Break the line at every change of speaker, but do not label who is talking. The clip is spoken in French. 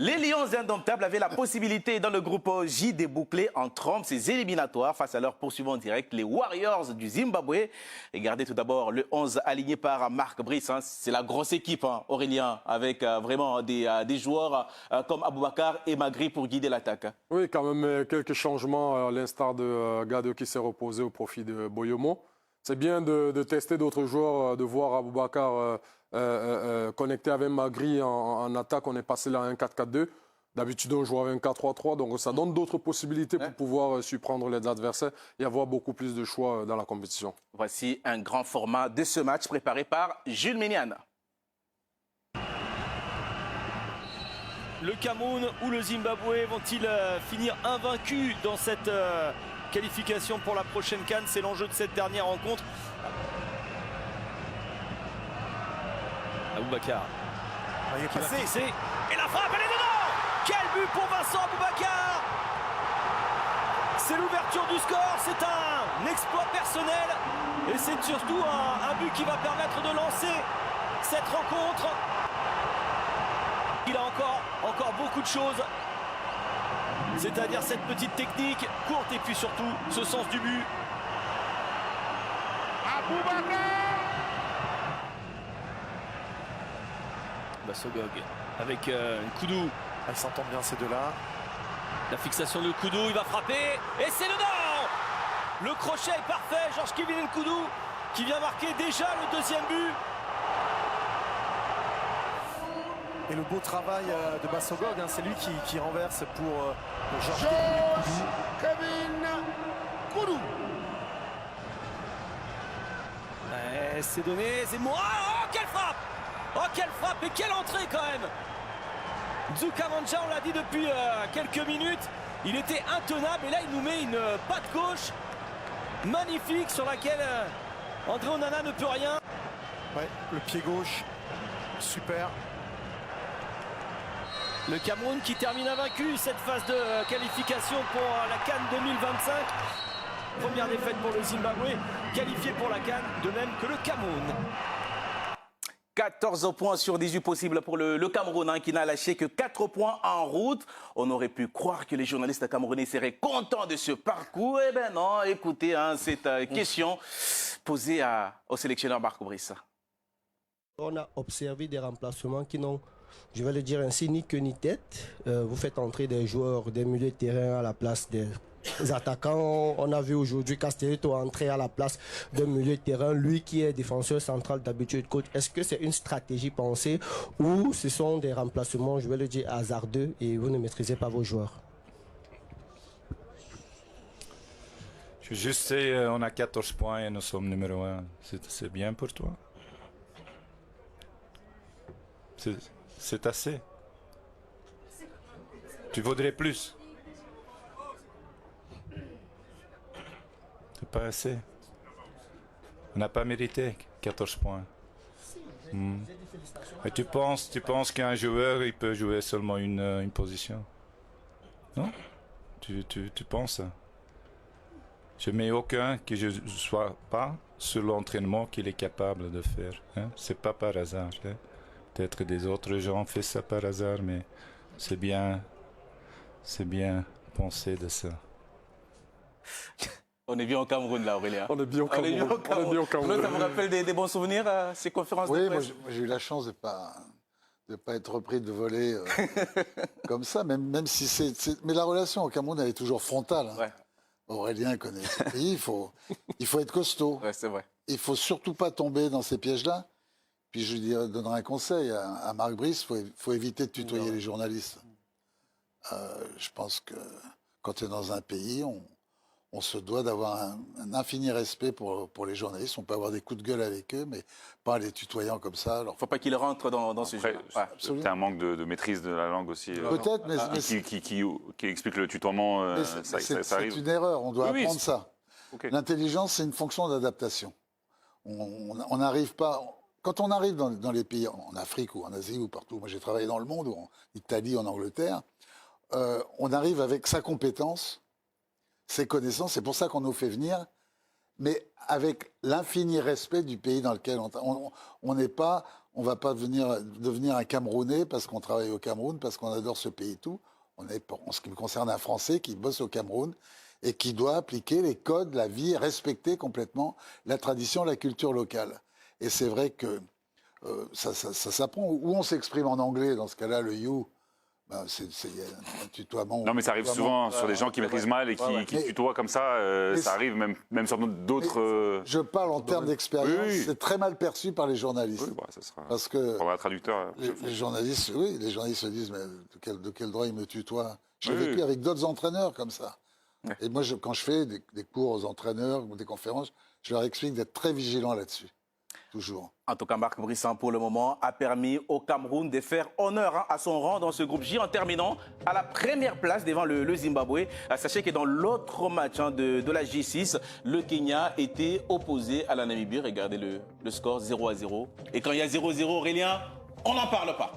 Les Lions indomptables avaient la possibilité dans le groupe J de boucler en trompe ces éliminatoires face à leur poursuivant direct, les Warriors du Zimbabwe. Regardez tout d'abord le 11 aligné par Marc Brice. Hein. C'est la grosse équipe, hein, Aurélien, avec vraiment des joueurs comme Aboubakar et Magri pour guider l'attaque. Hein.
Oui, quand même quelques changements à l'instar de Gado qui s'est reposé au profit de Boyomo. C'est bien de tester d'autres joueurs, de voir Aboubakar connecté avec Magri en attaque. On est passé là à un 4-4-2. D'habitude, on joue avec un 4-3-3. Donc, ça donne d'autres possibilités pour pouvoir surprendre les adversaires et avoir beaucoup plus de choix dans la compétition.
Voici un grand format de ce match préparé par Jules Méniane.
Le Cameroun ou le Zimbabwe vont-ils finir invaincus dans cette qualification pour la prochaine CAN? C'est l'enjeu de cette dernière rencontre. Aboubakar qui va fixer. Et la frappe, elle est dedans! Quel but pour Vincent Aboubakar! C'est l'ouverture du score, c'est un exploit personnel. Et c'est surtout un but qui va permettre de lancer cette rencontre. Il a encore beaucoup de choses. C'est-à-dire cette petite technique courte et puis surtout ce sens du but.
Aboubakar!
Bassogog avec Nkoudou.
Elles s'entendent bien ces deux-là.
La fixation de Nkoudou, il va frapper et c'est dedans. Le crochet est parfait, Georges-Kévin Nkoudou qui vient marquer déjà le deuxième but.
Et le beau travail de Bassogog, hein, c'est lui qui renverse pour Georges-Kévin Nkoudou.
C'est donné, Zemmour. Oh, quelle frappe! Oh, quelle frappe et quelle entrée quand même! Dzukamanja, on l'a dit depuis quelques minutes, il était intenable et là il nous met une patte gauche magnifique sur laquelle André Onana ne peut rien.
Ouais, le pied gauche, super.
Le Cameroun qui termine invaincu cette phase de qualification pour la CAN 2025. Première défaite pour le Zimbabwe, qualifié pour la CAN, de même que le Cameroun.
14 points sur 18 possibles pour le Cameroun, hein, qui n'a lâché que 4 points en route. On aurait pu croire que les journalistes camerounais seraient contents de ce parcours. Eh bien non, écoutez, hein, cette question posée au sélectionneur Marc Brice.
On a observé des remplacements qui n'ont, je vais le dire ainsi, ni queue ni tête. Vous faites entrer des joueurs, des milieux de terrain à la place des attaquants. On a vu aujourd'hui Castelletto entrer à la place d'un milieu de terrain, lui qui est défenseur central d'habitude. Coach, est-ce que c'est une stratégie pensée ou ce sont des remplacements, je vais le dire, hasardeux et vous ne maîtrisez pas vos joueurs?
Je juste sais, on a 14 points et nous sommes numéro 1. C'est bien pour toi? C'est assez? Tu voudrais plus? C'est pas assez. On n'a pas mérité 14 points. Et tu penses qu'un joueur, il peut jouer seulement une position? Non? Tu penses ça? Je mets aucun que je ne sois pas sur l'entraînement qu'il est capable de faire. Hein? C'est pas par hasard. Hein? Peut-être des autres gens font ça par hasard, mais c'est bien pensé de ça.
On est bien au Cameroun là, Aurélien.
On est bien au Cameroun.
Ça vous rappelle des bons souvenirs, ces conférences de presse?
Oui, moi j'ai eu la chance de ne pas être repris de voler comme ça, même si Mais la relation au Cameroun, elle est toujours frontale. Hein. Ouais. Aurélien connaît ce pays, il faut être costaud.
Ouais, c'est vrai.
Il ne faut surtout pas tomber dans ces pièges-là. Puis je donnerai un conseil à Marc Brice, il faut éviter de tutoyer les journalistes. Je pense que quand tu es dans un pays, on se doit d'avoir un infini respect pour les journalistes. On peut avoir des coups de gueule avec eux, mais pas en les tutoyant comme ça. Il ne
faut pas qu'ils rentrent dans ce jeu.
C'est un manque de maîtrise de la langue aussi.
Peut-être, mais
qui explique le tutoiement.
C'est une erreur, on doit apprendre ça. Okay. L'intelligence, c'est une fonction d'adaptation. On n'arrive pas... Quand on arrive dans les pays, en Afrique ou en Asie ou partout, moi j'ai travaillé dans le monde, ou en Italie, en Angleterre, on arrive avec sa compétence, ses connaissances, c'est pour ça qu'on nous fait venir, mais avec l'infini respect du pays dans lequel on n'est pas on ne va pas devenir un Camerounais parce qu'on travaille au Cameroun, parce qu'on adore ce pays et tout. On est, en ce qui me concerne, un Français qui bosse au Cameroun et qui doit appliquer les codes, la vie, respecter complètement la tradition, la culture locale. Et c'est vrai que ça s'apprend. Ou on s'exprime en anglais, dans ce cas-là, le you, ben, c'est un tutoiement.
Non, mais ça arrive souvent sur des gens qui maîtrisent mal et qui tutoient comme ça. Ça arrive même sur d'autres.
Je parle en termes d'expérience.
Oui.
C'est très mal perçu par les journalistes.
Oui, bah, ça sera.
Parce que
On va un traducteur.
les journalistes se disent, mais de quel droit il me tutoie? J'ai
Oui.
vécu avec d'autres entraîneurs comme ça.
Ouais.
Et moi, quand je fais des cours aux entraîneurs ou des conférences, je leur explique d'être très vigilants là-dessus. Toujours.
En tout cas, Marc Brisson, pour le moment, a permis au Cameroun de faire honneur à son rang dans ce groupe J en terminant à la première place devant le Zimbabwe. Sachez que dans l'autre match de la J6, le Kenya était opposé à la Namibie. Regardez le score 0-0. Et quand il y a 0-0, Aurélien, on n'en parle pas.